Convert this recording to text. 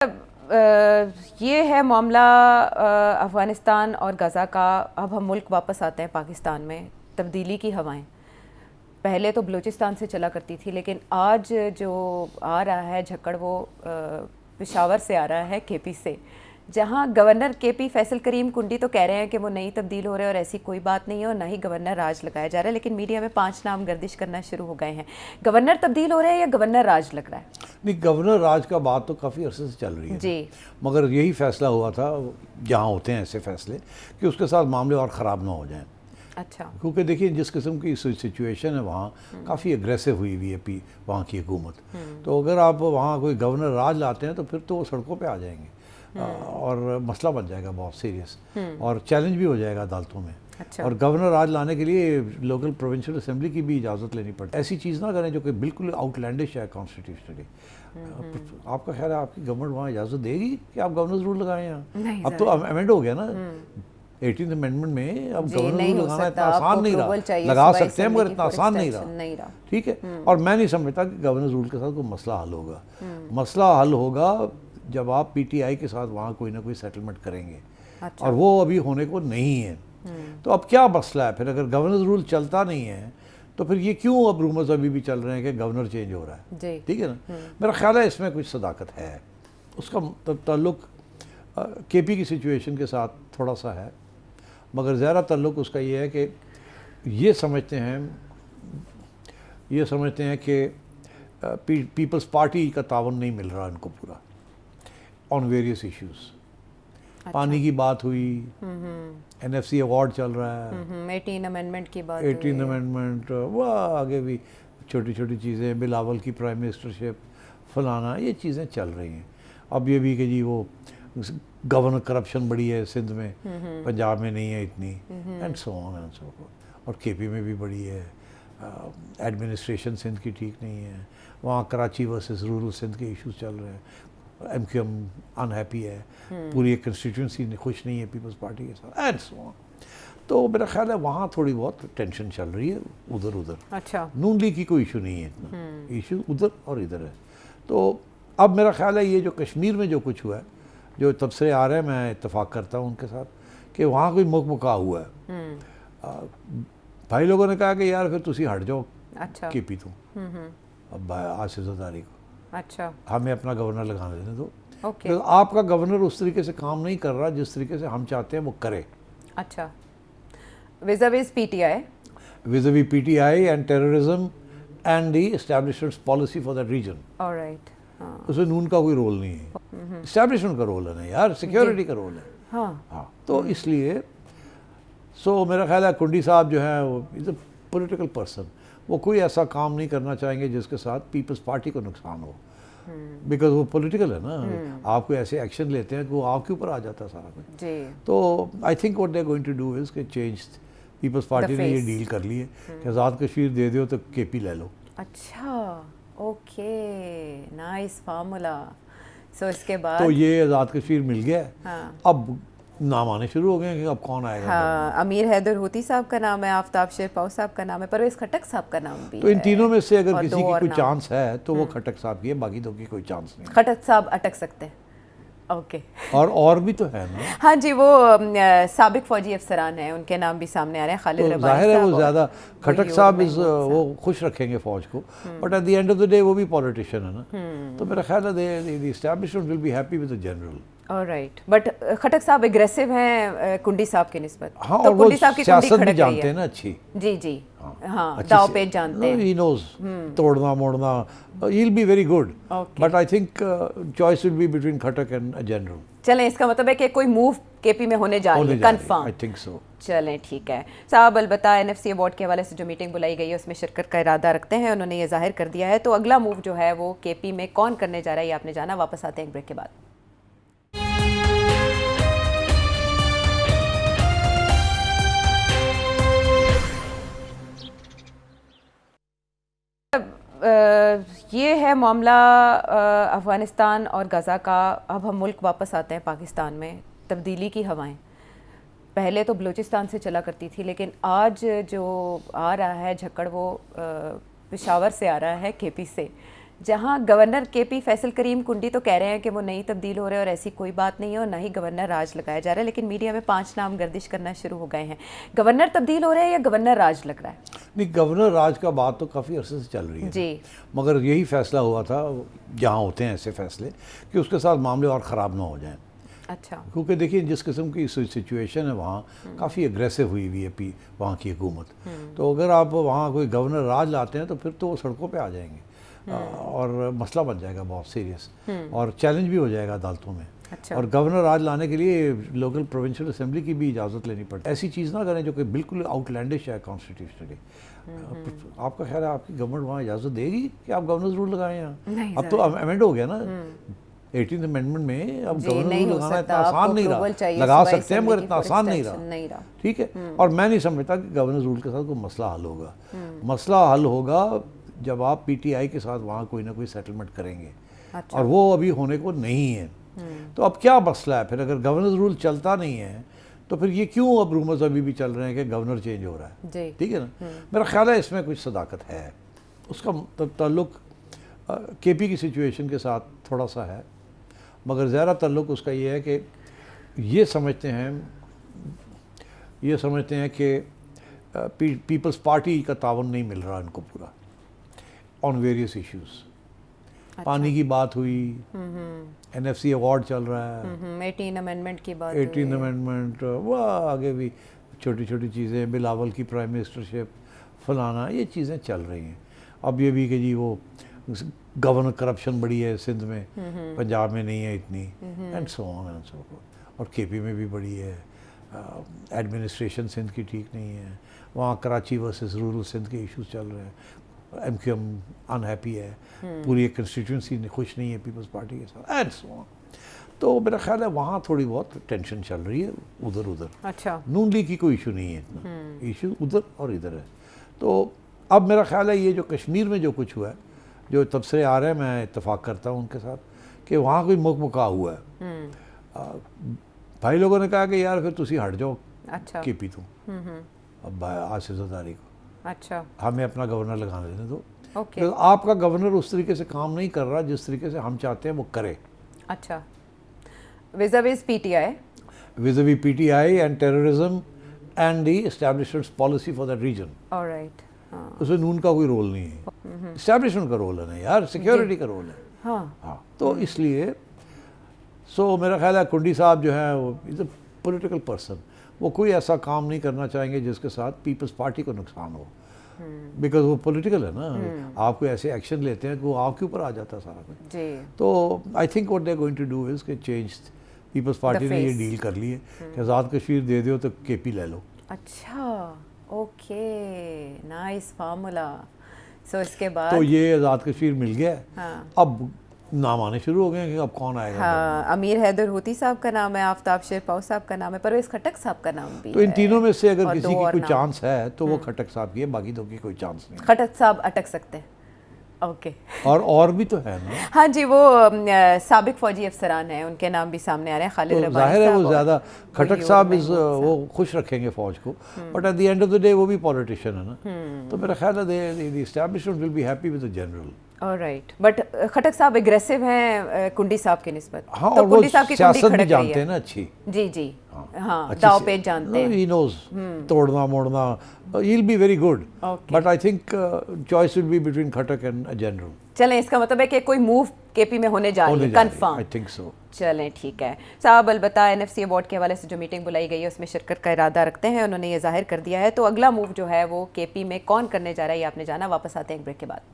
یہ ہے معاملہ افغانستان اور غزہ کا۔ اب ہم ملک واپس آتے ہیں پاکستان میں، تبدیلی کی ہوائیں پہلے تو بلوچستان سے چلا کرتی تھی، لیکن آج جو آ رہا ہے جھکڑ وہ پشاور سے آ رہا ہے، کے پی سے، جہاں گورنر کے پی فیصل کریم کنڈی تو کہہ رہے ہیں کہ وہ نہیں تبدیل ہو رہے اور ایسی کوئی بات نہیں ہے اور نہ ہی گورنر راج لگایا جا رہا ہے، لیکن میڈیا میں 5 نام گردش کرنا شروع ہو گئے ہیں۔ گورنر تبدیل ہو رہے ہیں یا گورنر راج لگ رہا ہے؟ نہیں، گورنر راج کا بات تو کافی عرصے سے چل رہی ہے جی، مگر یہی فیصلہ ہوا تھا، جہاں ہوتے ہیں ایسے فیصلے، کہ اس کے ساتھ معاملے اور خراب نہ ہو جائیں۔ اچھا، کیونکہ دیکھیے جس قسم کی سچویشن ہے وہاں کافی اگریسو ہوئی ہوئی ہے وہاں کی حکومت، تو اگر آپ وہاں کوئی گورنر راج لاتے ہیں تو پھر تو وہ سڑکوں پہ آ جائیں گے اور مسئلہ بن جائے گا بہت سیریس، اور چیلنج بھی ہو جائے گا عدالتوں میں۔ اچھا، اور گورنر راج لانے کے لیے لوکل پروونشل اسمبلی کی بھی اجازت لینی پڑتی ہے۔ ایسی چیز نہ کریں جو کہ بالکل آؤٹ لینڈش ہے کانسٹیٹیوشنلی۔ آپ کا خیال ہے آپ کی گورنمنٹ وہاں اجازت دے گی کہ آپ گورنرز رول لگائیں یہاں؟ اب تو امینڈ ہو گیا نا 18th امینڈمنٹ میں، اب گورنر رول لگانا اتنا آسان نہیں رہا، لگا سکتے ہیں مگر اتنا آسان نہیں رہا، ٹھیک ہے؟ اور میں نہیں سمجھتا کہ گورنر رول کے ساتھ کوئی مسئلہ حل ہوگا۔ مسئلہ حل ہوگا جب آپ پی ٹی آئی کے ساتھ وہاں کوئی نہ کوئی سیٹلمنٹ کریں گے، اور وہ ابھی ہونے کو نہیں ہے۔ تو اب کیا مسئلہ ہے پھر؟ اگر گورنر رول چلتا نہیں ہے تو پھر یہ کیوں اب رومرز ابھی بھی چل رہے ہیں کہ گورنر چینج ہو رہا ہے؟ ٹھیک ہے نا؟ میرا خیال ہے اس میں کچھ صداقت ہے، اس کا تعلق کے پی کی سچویشن کے ساتھ تھوڑا سا ہے، مگر زیادہ تعلق اس کا یہ ہے کہ یہ سمجھتے ہیں کہ پیپلز پارٹی کا تعاون نہیں مل رہا ان کو پورا آن ویریس ایشوز۔ پانی کی بات ہوئی، این ایف سی ایوارڈ چل رہا ہے، 18 امینڈمنٹ کی بات، 18 امینڈمنٹ، وہ آگے بھی چھوٹی چھوٹی چیزیں، بلاول کی پرائم منسٹرشپ، فلانا، یہ چیزیں چل رہی ہیں۔ اب یہ بھی کہ جی وہ گورنر کرپشن بڑی ہے سندھ میں، پنجاب میں نہیں ہے اتنی، and so on and so forth, اور کے پی میں بھی بڑی ہے۔ ایڈمنسٹریشن سندھ کی ٹھیک نہیں ہے، وہاں کراچی ورسز رورل سندھ کے ایشوز چل رہے ہیں، ایم کیو ایم انہیپی ہے، پوری ایک کنسٹیٹیوئنسی خوش نہیں ہے پیپلز پارٹی کے ساتھ، اینڈ سو آن۔ تو میرا خیال ہے وہاں تھوڑی بہت ٹینشن چل رہی ہے ادھر۔ اچھا، نون لیگ کی کوئی ایشو نہیں ہے اتنا، ایشو ادھر اور ادھر ہے۔ تو اب میرا خیال ہے یہ جو کشمیر میں جو کچھ ہوا ہے، جو تبصرے آ رہے ہیں، میں اتفاق کرتا ہوں ان کے ساتھ کہ وہاں کوئی مکا ہوا ہے۔ بھائی لوگوں نے کہا کہ یار پھر تسی ہٹ جاؤ کے پی تو، اب آصف زرداری کو، اچھا، ہمیں اپنا گورنر لگانے دینے دو۔ اوکے، تو آپ کا گورنر اس طریقے سے کام نہیں کر رہا جس طریقے سے ہم چاہتے ہیں وہ کرے، اچھا، vis P T I, vis P T I and terrorism and the establishment policy for that region. Alright, اس میں نون کا کوئی رول نہیں ہے، اسٹیبلشمنٹ کا رول ہے نا یار، سیکیورٹی کا رول ہے۔ ہاں، تو اس لیے میرا خیال ہے کنڈی صاحب جو ہیں وہ از اے پولیٹیکل پرسن، وہ کوئی ایسا کام نہیں کرنا چاہیں گے جس کے ساتھ پیپلز پارٹی کو نقصان ہو، بیکاز وہ پولیٹیکل ہے نا، آپ کوئی ایسے ایکشن لیتے ہیں کہ وہ آپ کے اوپر آ جاتا ہے سارا کچھ۔ تو I think what they going to do is کہ چینج، پیپلز پارٹی نے یہ ڈیل کر لی ہے کہ آزاد کشمیر دے دو تو کے پی لے لو۔ اچھا، اوکے، نائس فارمولا۔ سو اس کے بعد تو یہ آزاد کشمیر مل گیا ہے، اب نام آنے شروع ہو گئے ہیں کہ اب کون آئے گا۔ ہاں، امیر حیدر ہوتی صاحب کا نام ہے، آفتاب شیرپاؤ صاحب کا نام ہے، پرویز خٹک صاحب کا نام بھی ہے۔ تو ان تینوں میں سے اگر کسی کی کوئی چانس ہے تو وہ خٹک صاحب کی ہے، باقی دو کی کوئی چانس نہیں۔ خٹک صاحب اٹک سکتے ہیں، اوکے۔ اور بھی تو ہے نا، ہاں جی، وہ سابق فوجی افسران ہیں، ان کے نام بھی سامنے آ رہے ہیں، خالد ربانی صاحب۔ ظاہر ہے وہ زیادہ خٹک صاحب وہ خوش رکھیں گے فوج کو، but at the end of the day وہ بھی پولیٹیشین ہے نا، تو میرا خیال ہے the establishment will be happy with the general. Alright, but Khattak صاحب اگریسو ہیں کنڈی صاحب کے نسبت، ہاں، تو اور وہ کنڈی صاحب کی کنڈی سیاست بھی کھڑک رہی جانتے ہے۔ ہیں نا اچھی، جی، ہاں، داؤ پیچ جانتے ہیں، ہی نوز توڑنا موڑنا، he will be very good, but I think choice will be between Khattak and general. چلیں، اس کا مطلب ہے کہ کوئی موو کے پی میں ہونے جا رہی ہے، کنفرم، آئی تھنک سو۔ چلیں ٹھیک ہے صاحب۔ البتہ این ایف سی ایوارڈ کے حوالے سے جو میٹنگ بلائی گئی ہے اس میں شرکت کا ارادہ رکھتے ہیں، انہوں نے یہ ظاہر کر دیا ہے، تو اگلا موو جو ہے وہ کے پی میں کون کرنے جا رہا ہے یہ آپ نے جانا۔ واپس آتے ہیں ایک بریک کے بعد۔ یہ ہے معاملہ افغانستان اور غزہ کا۔ اب ہم ملک واپس آتے ہیں پاکستان میں، تبدیلی کی ہوائیں پہلے تو بلوچستان سے چلا کرتی تھی، لیکن آج جو آ رہا ہے جھکڑ وہ پشاور سے آ رہا ہے، کے پی سے، جہاں گورنر کے پی فیصل کریم کنڈی تو کہہ رہے ہیں کہ وہ نہیں تبدیل ہو رہے اور ایسی کوئی بات نہیں ہے اور نہ ہی گورنر راج لگایا جا رہا ہے، لیکن میڈیا میں 5 نام گردش کرنا شروع ہو گئے ہیں. گورنر تبدیل ہو رہے ہیں یا گورنر راج لگ رہا ہے؟ نہیں، گورنر راج کا بات تو کافی عرصے سے چل رہی ہے جی، مگر یہی فیصلہ ہوا تھا، جہاں ہوتے ہیں ایسے فیصلے، کہ اس کے ساتھ معاملے اور خراب نہ ہو جائیں. اچھا، کیونکہ دیکھیے جس قسم کی سچویشن ہے وہاں کافی اگریسو ہوئی ہوئی ہے وہاں کی حکومت. تو اگر آپ وہاں کوئی گورنر راج لاتے ہیں تو پھر تو وہ سڑکوں پہ آ جائیں گے اور مسئلہ بن جائے گا بہت سیریس، اور چیلنج بھی ہو جائے گا عدالتوں میں. اچھا، اور گورنر راج لانے کے لیے لوکل پروونشل اسمبلی کی بھی اجازت لینی پڑتی ہے. ایسی چیز نہ کریں جو کہ بالکل آؤٹ لینڈش ہے کانسٹیٹیوشنلی. آپ کا خیال ہے آپ کی گورنمنٹ وہاں اجازت دے گی کہ آپ گورنرز رول لگائیں یہاں؟ نہیں، اب تو امینڈ ہو گیا نا 18th امینڈمنٹ میں، اب گورنر رول لگانا اتنا آسان نہیں رہا. لگا سکتے ہیں مگر اتنا آسان نہیں رہا. ٹھیک ہے، اور میں نہیں سمجھتا کہ گورنر رول کے ساتھ کوئی مسئلہ حل ہوگا. مسئلہ حل ہوگا جب آپ پی ٹی آئی کے ساتھ وہاں کوئی نہ کوئی سیٹلمنٹ کریں گے، اور وہ ابھی ہونے کو نہیں ہے. تو اب کیا مسئلہ ہے پھر؟ اگر گورنر رول چلتا نہیں ہے تو پھر یہ کیوں اب رومرز ابھی بھی چل رہے ہیں کہ گورنر چینج ہو رہا ہے؟ ٹھیک ہے نا. میرا خیال ہے اس میں کچھ صداقت ہے. اس کا تعلق کے پی کی سچویشن کے ساتھ تھوڑا سا ہے، مگر زیادہ تعلق اس کا یہ ہے کہ یہ سمجھتے ہیں کہ پیپلز پارٹی کا تعاون نہیں مل رہا ان کو پورا آن ویریس ایشوز. پانی کی بات ہوئی، این ایف سی ایوارڈ چل رہا ہے، 18 امینڈمنٹ کی بات، 18 امینڈمنٹ، وہ آگے بھی چھوٹی چھوٹی چیزیں، بلاول کی پرائم منسٹرشپ، فلانا، یہ چیزیں چل رہی ہیں. اب یہ بھی کہ جی وہ گورنر کرپشن بڑی ہے سندھ میں، پنجاب میں نہیں ہے اتنی، and so on and so forth. اور کے پی میں بھی بڑی ہے. ایڈمنسٹریشن سندھ کی ٹھیک نہیں ہے، وہاں کراچی ورسز رورل سندھ کے ایشوز چل رہے ہیں. ایم کیو ایم انہیپی ہے، پوری ایک کنسٹیٹیوئنسی خوش نہیں ہے پیپلز پارٹی کے ساتھ، اینڈ سو آن. تو میرا خیال ہے وہاں تھوڑی بہت ٹینشن چل رہی ہے ادھر. اچھا، نون لیگ کی کوئی ایشو نہیں ہے اتنا، ایشو ادھر اور ادھر ہے. تو اب میرا خیال ہے یہ جو کشمیر میں جو کچھ ہوا ہے، جو تبصرے آ رہے ہیں، میں اتفاق کرتا ہوں ان کے ساتھ کہ وہاں کوئی مکا ہوا ہے. بھائی لوگوں نے کہا کہ یار پھر تسی ہٹ جاؤ اچھا، کے پی تو اب آصف زرداری کو، اچھا، ہمیں اپنا گورنر لگانے دینے دو. اوکے، آپ کا گورنر اس طریقے سے کام نہیں کر رہا جس طریقے سے ہم چاہتے ہیں وہ کرے. اچھا، vis P T I, vis-a-vis PTI and terrorism and the establishment's policy for that region. Alright, اس میں نون کا کوئی رول نہیں ہے، اسٹیبلشمنٹ کا رول ہے نا یار، سیکیورٹی کا رول ہے. ہاں، تو اس لیے میرا خیال ہے کنڈی صاحب جو ہیں وہ از اے پولیٹیکل پرسن، وہ کوئی ایسا کام نہیں کرنا چاہیں گے جس کے ساتھ پیپلز پارٹی کو نقصان ہو، بیکاز وہ پولیٹیکل ہے نا. آپ کو ایسے ایکشن لیتے ہیں کہ وہ آپ کے اوپر آ جاتا ہے سارا کچھ. تو I think what they going to do is کہ چینج. پیپلز پارٹی نے یہ ڈیل کر لی ہے کہ آزاد کشمیر دے دو تو کے پی لے لو. اچھا، اوکے، نائس فارمولا. سو اس کے بعد تو یہ آزاد کشمیر مل گیا ہے. اب نام آنے شروع ہو گئے ہیں کہ اب کون آئے گا. ہاں، امیر حیدر ہوتی صاحب کا نام ہے، آفتاب شیرپاؤ صاحب کا نام ہے، پرویز خٹک صاحب کا نام بھی. تو ان تینوں میں سے اگر کسی کی کوئی چانس ہے تو وہ خٹک صاحب کی ہے، باقی دو کی کوئی چانس نہیں. خٹک صاحب اٹک سکتے ہیں. اوکے، اور بھی تو ہے نا. ہاں جی، وہ سابق فوجی افسران ہیں، ان کے نام بھی سامنے آ رہے ہیں. خالد ربانی ظاہر ہے وہ زیادہ خٹک صاحب وہ خوش رکھیں گے فوج کو، but at the end of the day وہ بھی پولیٹیشین ہے نا. تو میرا خیال ہے the establishment will be happy with the general. Alright, but Khattak صاحب اگریسو ہیں کنڈی صاحب کی نسبت. ہاں، اور وہ سیاست بھی جانتے ہیں نا اچھی. جی، ہاں، داؤ پیچ جانتے ہیں. ہی نوز توڑنا موڑنا. He will be very good, but I think choice will be between Khattak and general. چلیں، اس کا مطلب ہے کہ کوئی موو کے پی میں ہونے جا رہی ہے، کنفرم. I think so. چلیں ٹھیک ہے صاحب. البتہ این ایف سی ایوارڈ کے حوالے سے جو میٹنگ بلائی گئی ہے اس میں شرکت کا ارادہ رکھتے ہیں، انہوں نے یہ ظاہر کر دیا ہے. تو اگلا موو جو ہے وہ کے پی میں کون کرنے جا رہا ہے یہ آپ نے جانا. واپس آتے ہیں ایک بریک کے بعد.